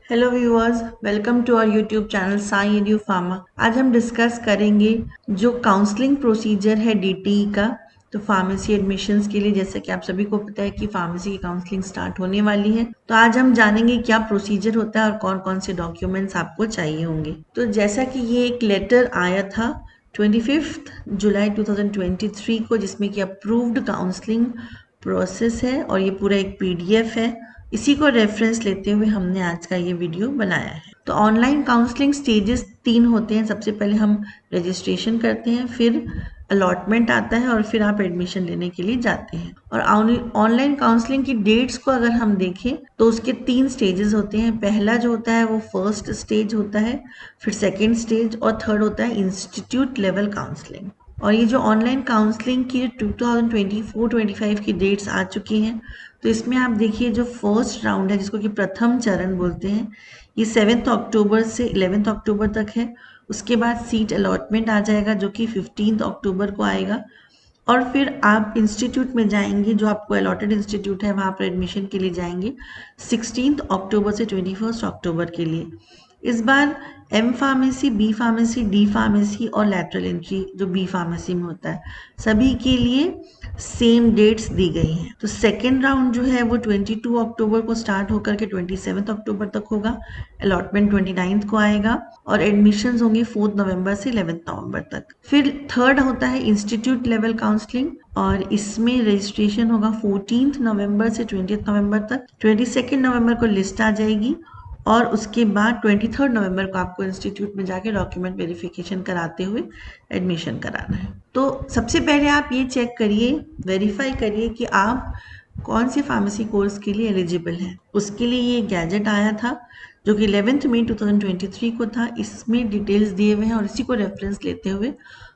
Hello viewers, welcome to our YouTube channel Sai Edu Pharma. आज हम discuss करेंगे जो काउंसलिंग प्रोसीजर है डीटीई का। तो फार्मेसी एडमिशन्स के लिए जैसे कि आप सभी को पता है कि फार्मेसी की काउंसलिंग स्टार्ट होने वाली है, तो आज हम जानेंगे क्या प्रोसीजर होता है और कौन कौन से डॉक्यूमेंट्स आपको चाहिए होंगे। तो जैसा कि ये एक लेटर आया था 25 जुलाई 2023 को, जिसमें कि अप्रूव्ड काउंसलिंग प्रोसेस है और ये पूरा एक पीडीएफ है। इसी को रेफरेंस लेते हुए हमने आज का ये वीडियो बनाया है। तो ऑनलाइन काउंसलिंग स्टेजेस 3 होते हैं। सबसे पहले हम रजिस्ट्रेशन करते हैं, फिर अलॉटमेंट आता है और फिर आप एडमिशन लेने के लिए जाते हैं। और ऑनलाइन काउंसलिंग की डेट्स को अगर हम देखें तो उसके 3 स्टेजेस होते हैं। पहला जो होता है वो फर्स्ट स्टेज होता है, फिर सेकेंड स्टेज और थर्ड होता है इंस्टीट्यूट लेवल काउंसलिंग। और ये जो ऑनलाइन काउंसलिंग की 2024-25 की डेट्स आ चुकी हैं, तो इसमें आप देखिए जो फर्स्ट राउंड है जिसको कि प्रथम चरण बोलते हैं, ये 7 अक्टूबर से 11 अक्टूबर तक है। उसके बाद सीट अलॉटमेंट आ जाएगा जो कि 15 अक्टूबर को आएगा। और फिर आप इंस्टीट्यूट में जाएंगे, जो आपको अलॉटेड इंस्टीट्यूट है वहाँ पर एडमिशन के लिए जाएंगे 16 अक्टूबर से 21 अक्टूबर के लिए। इस बार M pharmacy, B pharmacy, D pharmacy और लैटरल एंट्री जो बी फार्मेसी में होता है, सभी के लिए सेम डेट्स दी गई हैं। तो सेकेंड राउंड जो है वो 22 अक्टूबर को स्टार्ट होकर के 27 अक्टूबर तक होगा। अलॉटमेंट 29 को आएगा और एडमिशन्स होंगे 4 नवंबर से 11 नवंबर तक। फिर थर्ड होता है इंस्टीट्यूट लेवल काउंसलिंग और इसमें रजिस्ट्रेशन होगा 14 नवंबर से 20 नवंबर तक। 22 नवंबर को लिस्ट आ जाएगी और उसके बाद 23 नवंबर को आपको इंस्टीट्यूट में जाके डॉक्यूमेंट वेरिफिकेशन कराते हुए एडमिशन कराना है। तो सबसे पहले आप ये चेक करिए, वेरीफाई करिए कि आप कौन से फार्मेसी कोर्स के लिए एलिजिबल हैं। उसके लिए ये गैजेट आया था जो कि 11 मई 2023 को था। इसमें डिटेल्स दिए हुए हैं और इसी को रेफरेंस लेते हुए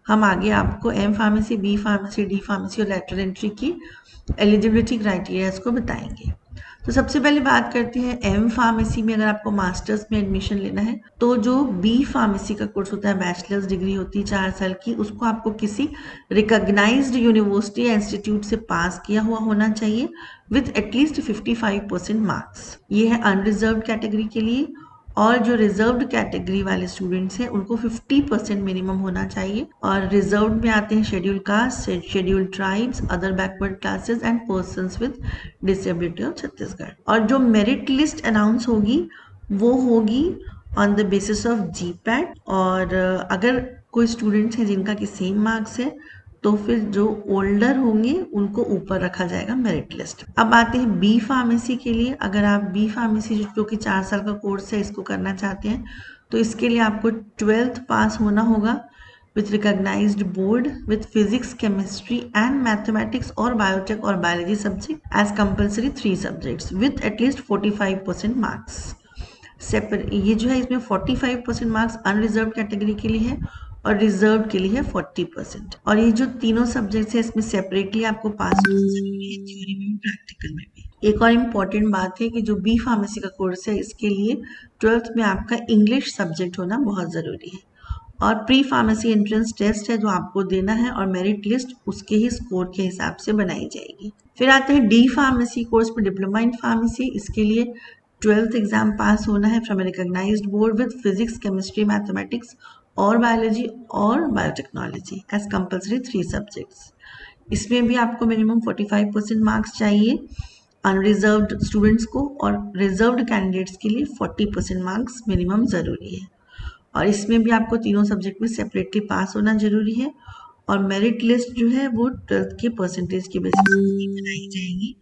हम आगे आपको M pharmacy, B pharmacy, D pharmacy और लैटरल एंट्री की एलिजिबिलिटी क्राइटेरिया को बताएंगे। तो सबसे पहले बात करते हैं एम फार्मेसी में। अगर आपको मास्टर्स में एडमिशन लेना है तो जो बी फार्मेसी का कोर्स होता है, बैचलर्स डिग्री होती है 4 साल की, उसको आपको किसी रिकॉग्नाइज्ड यूनिवर्सिटी या इंस्टीट्यूट से पास किया हुआ होना चाहिए विथ एटलीस्ट 55% मार्क्स। ये है अनरिजर्व कैटेगरी के लिए। और जो रिजर्व्ड कैटेगरी वाले स्टूडेंट्स हैं उनको 50% मिनिमम होना चाहिए। और रिजर्व्ड में आते हैं schedule caste, schedule tribes, other backward classes and persons with disability of Chhattisgarh. और जो मेरिट लिस्ट अनाउंस होगी वो होगी on the basis of GPAT. और अगर कोई स्टूडेंट्स हैं जिनका कि सेम मार्क्स है तो फिर जो ओल्डर होंगे उनको ऊपर रखा जाएगा मेरिट लिस्ट। अब आते हैं बी फार्मेसी के लिए। अगर आप बी फार्मेसी जो कि 4 साल का कोर्स है इसको करना चाहते हैं तो इसके लिए आपको 12th पास होना होगा with recognized board with physics, chemistry and mathematics और biotech और biology subject as compulsory 3 subjects with at least 45% marks। Separate ये जो है इसमें 45% मार्क्स अनरिजर्व कैटेगरी के लिए है और रिजर्व के लिए है 40%। और ये जो तीनों सब्जेक्ट्स है इसमें सेपरेटली आपको पास होना जरूरी है, थ्योरी में भी प्रैक्टिकल में भी। एक और इम्पॉर्टेंट बात है कि जो बी फार्मेसी का कोर्स है इसके लिए 12th में आपका इंग्लिश सब्जेक्ट होना बहुत ज़रूरी है। और प्री फार्मेसी एंट्रेंस टेस्ट है जो आपको देना है और मेरिट लिस्ट उसके ही स्कोर के हिसाब से बनाई जाएगी। फिर आते हैं डी फार्मेसी कोर्स पर, डिप्लोमा इन फार्मेसी। इसके लिए 12th एग्जाम पास होना है from a recognised board with physics, chemistry, mathematics और बायोलॉजी और बायोटेक्नोलॉजी एज कंपल्सरी 3 सब्जेक्ट्स। इसमें भी आपको मिनिमम 45% मार्क्स चाहिए अनरिजर्व्ड स्टूडेंट्स को, और रिजर्व्ड कैंडिडेट्स के लिए 40% मार्क्स मिनिमम ज़रूरी है। और इसमें भी आपको तीनों सब्जेक्ट में सेपरेटली पास होना जरूरी है। और मेरिट लिस्ट जो है वो 12th के परसेंटेज की बेसिस पर बनाई जाएगी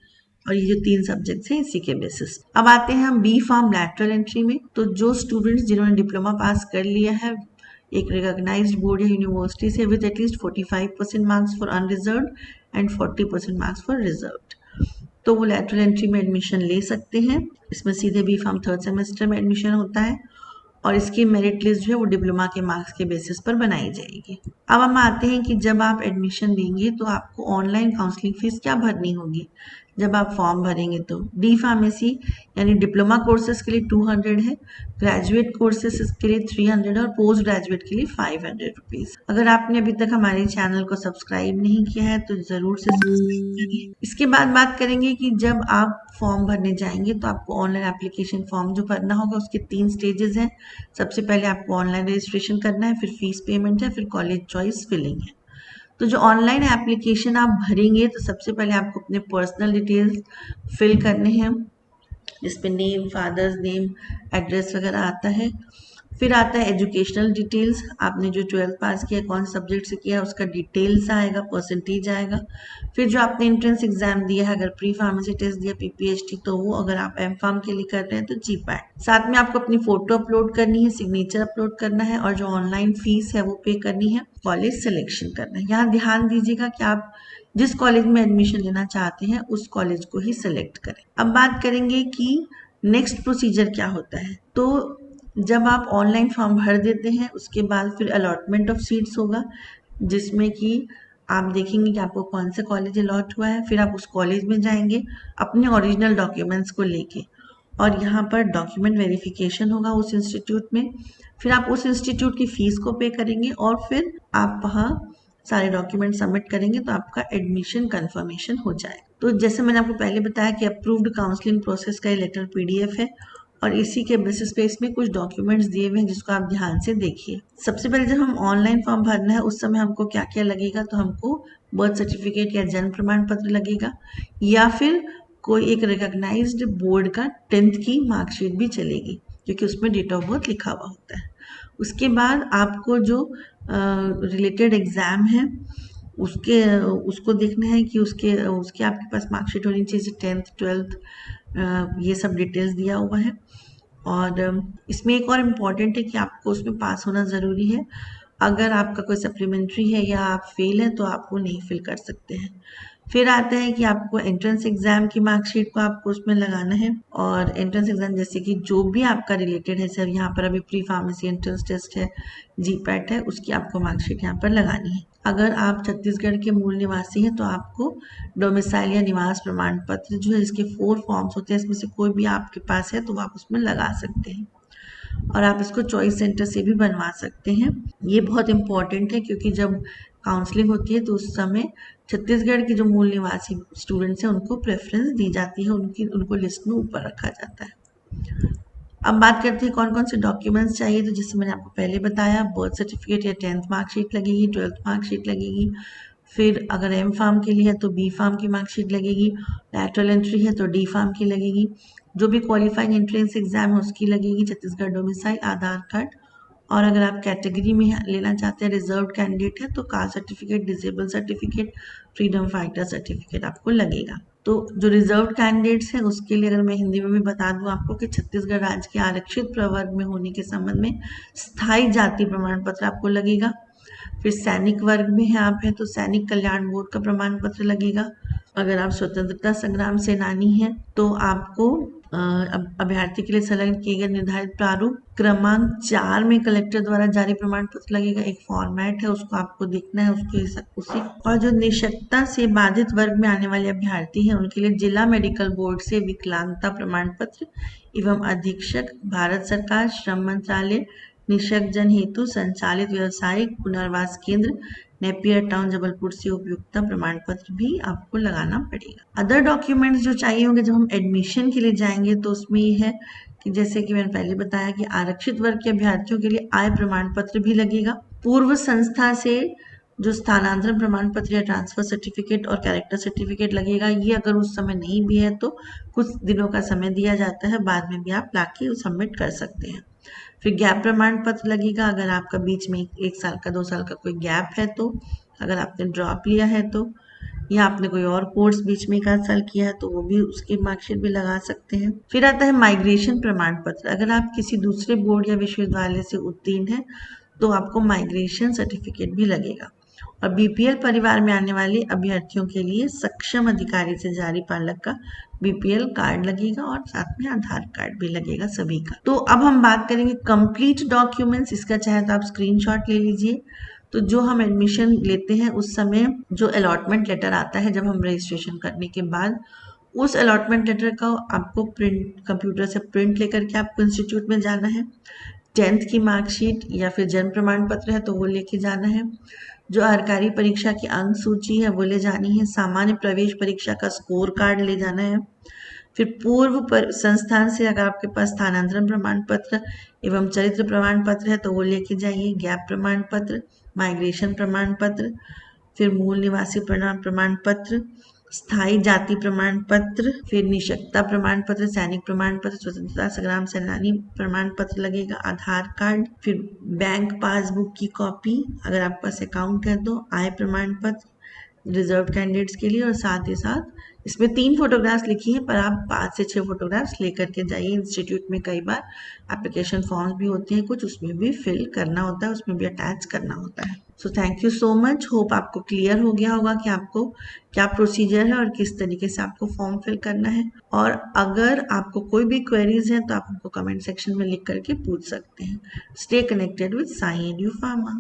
और ये जो 3 सब्जेक्ट्स हैं इसी के बेसिस। अब आते हैं हम बी फार्म लैटरल एंट्री में। तो जो स्टूडेंट्स जिन्होंने डिप्लोमा पास कर लिया है एक रिकॉग्नाइज्ड बोर्ड या यूनिवर्सिटी से with at least 45% marks for unreserved and 40% marks for reserved, तो वो लैटरल एंट्री में एडमिशन ले सकते हैं। इसमें सीधे बी फार्म 3rd सेमेस्टर में एडमिशन होता है और इसकी मेरिट लिस्ट जो है वो डिप्लोमा के मार्क्स के बेसिस पर बनाई जाएगी। अब हम आते हैं कि जब आप एडमिशन लेंगे तो आपको ऑनलाइन काउंसलिंग फीस क्या भरनी होगी। जब आप फॉर्म भरेंगे तो डी फार्मेसी यानी डिप्लोमा कोर्सेज के लिए 200 है, ग्रेजुएट कोर्सेज के लिए 300 और पोस्ट ग्रेजुएट के लिए 500 रुपीज। अगर आपने अभी तक हमारे चैनल को सब्सक्राइब नहीं किया है तो जरूर से सब्सक्राइब करिए। इसके बाद बात करेंगे कि जब आप फॉर्म भरने जाएंगे तो आपको ऑनलाइन एप्लीकेशन फॉर्म जो भरना होगा उसके 3 स्टेजेस हैं। सबसे पहले आपको ऑनलाइन रजिस्ट्रेशन करना है, फिर फीस पेमेंट है, फिर कॉलेज चॉइस फिलिंग है। तो जो ऑनलाइन एप्लीकेशन आप भरेंगे तो सबसे पहले आपको अपने पर्सनल डिटेल्स फिल करने हैं, जिसपे नेम, फादर्स नेम, एड्रेस वगैरह आता है। फिर आता है एजुकेशनल डिटेल्स, आपने जो 12th पास किया, कौन सब्जेक्ट से किया, उसका डिटेल्स आएगा, परसेंटेज आएगा। फिर जो आपने एंट्रेंस एग्जाम दिया है, अगर प्री फार्मेसी टेस्ट दिया पीपीएचटी तो वो, अगर आप एम फार्म के लिए कर रहे हैं तो जीपैट। साथ में आपको अपनी फोटो अपलोड करनी है, सिग्नेचर अपलोड करना है और जो ऑनलाइन फीस है वो पे करनी है, कॉलेज सिलेक्शन करना है। यहाँ ध्यान दीजिएगा कि आप जिस कॉलेज में एडमिशन लेना चाहते हैं उस कॉलेज को ही सिलेक्ट करें। अब बात करेंगे कि नेक्स्ट प्रोसीजर क्या होता है। तो जब आप ऑनलाइन फॉर्म भर देते हैं उसके बाद फिर अलॉटमेंट ऑफ सीट्स होगा, जिसमें कि आप देखेंगे कि आपको कौन सा कॉलेज अलॉट हुआ है। फिर आप उस कॉलेज में जाएंगे अपने ओरिजिनल डॉक्यूमेंट्स को लेके और यहाँ पर डॉक्यूमेंट वेरिफिकेशन होगा उस इंस्टीट्यूट में। फिर आप उस इंस्टीट्यूट की फीस को पे करेंगे और फिर आप वहाँ सारे डॉक्यूमेंट सबमिट करेंगे तो आपका एडमिशन कंफर्मेशन हो जाएगा। तो जैसे मैंने आपको पहले बताया कि अप्रूव्ड काउंसलिंग प्रोसेस का ये लेटर पीडीएफ है और इसी के बेसिस पे इसमें कुछ डॉक्यूमेंट्स दिए हुए हैं जिसको आप ध्यान से देखिए। सबसे पहले जब हम ऑनलाइन फॉर्म भरना है उस समय हमको क्या क्या लगेगा, तो हमको बर्थ सर्टिफिकेट या जन्म प्रमाण पत्र लगेगा या फिर कोई एक रिकॉग्नाइज्ड बोर्ड का 10th की मार्कशीट भी चलेगी क्योंकि उसमें डेट ऑफ बर्थ लिखा हुआ होता है। उसके बाद आपको जो रिलेटेड एग्ज़ाम है उसको देखना है कि उसके उसके आपके पास मार्कशीट होनी चाहिए, 10th 12th ये सब डिटेल्स दिया हुआ है। और इसमें एक और इम्पॉर्टेंट है कि आपको उसमें पास होना ज़रूरी है। अगर आपका कोई सप्लीमेंट्री है या आप फेल हैं तो आप वो नहीं फिल कर सकते हैं। फिर आता है कि आपको एंट्रेंस एग्जाम की मार्कशीट को आपको उसमें लगाना है और एंट्रेंस एग्जाम जैसे कि जो भी आपका रिलेटेड है, सर यहाँ पर अभी प्री फार्मेसी एंट्रेंस टेस्ट है, जीपैट है, उसकी आपको मार्कशीट यहाँ पर लगानी है। अगर आप छत्तीसगढ़ के मूल निवासी हैं तो आपको डोमिसाइल या निवास प्रमाण पत्र जो है, इसके 4 फॉर्म्स होते हैं, इसमें से कोई भी आपके पास है तो आप उसमें लगा सकते हैं और आप इसको चॉइस सेंटर से भी बनवा सकते हैं। ये बहुत इंपॉर्टेंट है क्योंकि जब काउंसलिंग होती है तो उस समय छत्तीसगढ़ के जो मूल निवासी स्टूडेंट्स हैं उनको प्रेफरेंस दी जाती है, उनको लिस्ट में ऊपर रखा जाता है। अब बात करते हैं कौन कौन से डॉक्यूमेंट्स चाहिए। तो जैसे मैंने आपको पहले बताया, बर्थ सर्टिफिकेट या 10th मार्कशीट लगेगी, 12th मार्कशीट लगेगी। फिर अगर एम फार्म के लिए है तो बी फार्म की मार्कशीट लगेगी, लैटरल एंट्री है तो डी फार्म की लगेगी, जो भी क्वालिफाइंग एंट्रेंस एग्जाम है उसकी लगेगी, छत्तीसगढ़ डोमिसाइल, आधार कार्ड। और अगर आप कैटेगरी में लेना चाहते हैं, रिजर्व कैंडिडेट है तो caste certificate, disable certificate, freedom fighter certificate आपको लगेगा। तो जो रिजर्व कैंडिडेट्स हैं उसके लिए अगर मैं हिंदी में भी बता दूं आपको कि छत्तीसगढ़ राज्य के आरक्षित प्रवर्ग में होने के संबंध में स्थायी जाति प्रमाण पत्र आपको लगेगा। फिर सैनिक वर्ग में है आप हैं तो सैनिक कल्याण बोर्ड का प्रमाण पत्र लगेगा। अगर आप स्वतंत्रता संग्राम सेनानी हैं तो आपको अभ्यर्थी के लिए संलग्न किए गए निर्धारित प्रारूप क्रमांक 4 में कलेक्टर द्वारा जारी प्रमाण पत्र लगेगा। एक फॉर्मेट है उसको आपको देखना है, उसी और जो निःशक्तता से बाधित वर्ग में आने वाले अभ्यर्थी हैं उनके लिए जिला मेडिकल बोर्ड से विकलांगता प्रमाण पत्र एवं अधीक्षक भारत सरकार श्रम मंत्रालय निःशक्त जन हेतु संचालित व्यवसायिक पुनर्वास केंद्र नेपियर टाउन जबलपुर से उपयुक्तता प्रमाण पत्र भी आपको लगाना पड़ेगा। अदर डॉक्यूमेंट्स जो चाहिए होंगे जब हम एडमिशन के लिए जाएंगे तो उसमें ये है कि जैसे कि मैंने पहले बताया कि आरक्षित वर्ग के अभ्यर्थियों के लिए आय प्रमाण पत्र भी लगेगा। पूर्व संस्था से जो स्थानांतरण प्रमाण पत्र या ट्रांसफर सर्टिफिकेट और कैरेक्टर सर्टिफिकेट लगेगा। ये अगर उस समय नहीं भी है तो कुछ दिनों का समय दिया जाता है, बाद में भी आप लाके सबमिट कर सकते हैं। फिर गैप प्रमाण पत्र लगेगा, अगर आपका बीच में 1 साल का 2 साल का कोई गैप है तो, अगर आपने ड्रॉप लिया है तो, या आपने कोई और कोर्स बीच में 1 साल किया है तो वो भी उसकी मार्कशीट भी लगा सकते हैं। फिर आता है माइग्रेशन प्रमाण पत्र, अगर आप किसी दूसरे बोर्ड या विश्वविद्यालय से उत्तीर्ण हैं तो आपको माइग्रेशन सर्टिफिकेट भी लगेगा। और बीपीएल परिवार में आने वाले अभ्यर्थियों के लिए सक्षम अधिकारी से जारी पालक का बीपीएल कार्ड लगेगा और साथ में आधार कार्ड भी लगेगा सभी का। तो अब हम बात करेंगे कंप्लीट डॉक्यूमेंट्स, इसका चाहे तो आप स्क्रीनशॉट ले लीजिए। तो जो हम एडमिशन लेते हैं उस समय जो अलॉटमेंट लेटर आता है जब हम रजिस्ट्रेशन करने के बाद, उस अलॉटमेंट लेटर का आपको प्रिंट कंप्यूटर से प्रिंट लेकर के आपको इंस्टीट्यूट में जाना है। 10th की मार्कशीट या फिर जन्म प्रमाण पत्र है तो वो लेके जाना है। जो सरकारी परीक्षा की अंक सूची है वो ले जानी है। सामान्य प्रवेश परीक्षा का स्कोर कार्ड ले जाना है। फिर पूर्व पर संस्थान से अगर आपके पास स्थानांतरण प्रमाण पत्र एवं चरित्र प्रमाण पत्र है तो वो लेके जाइए। गैप प्रमाण पत्र, माइग्रेशन प्रमाण पत्र, फिर मूल निवासी प्रमाण पत्र, स्थायी जाति प्रमाण पत्र, फिर निःशक्तता प्रमाण पत्र, सैनिक प्रमाण पत्र, स्वतंत्रता संग्राम सेनानी प्रमाण पत्र लगेगा, आधार कार्ड, फिर बैंक पासबुक की कॉपी अगर आपके पास अकाउंट है तो, आय प्रमाण पत्र रिजर्व कैंडिडेट्स के लिए, और साथ ही साथ इसमें 3 फोटोग्राफ्स लिखी हैं पर आप 5 से 6 फोटोग्राफ्स लेकर के जाइए। इंस्टीट्यूट में कई बार एप्लीकेशन फॉर्म्स भी होते हैं कुछ, उसमें भी फिल करना होता है, उसमें भी अटैच करना होता है। So thank you so much. Hope आपको क्लियर हो गया होगा कि आपको क्या प्रोसीजर है और किस तरीके से आपको फॉर्म फिल करना है। और अगर आपको कोई भी क्वेरीज हैं तो आप हमको कमेंट सेक्शन में लिख करके पूछ सकते हैं। Stay connected with Sai edu pharma.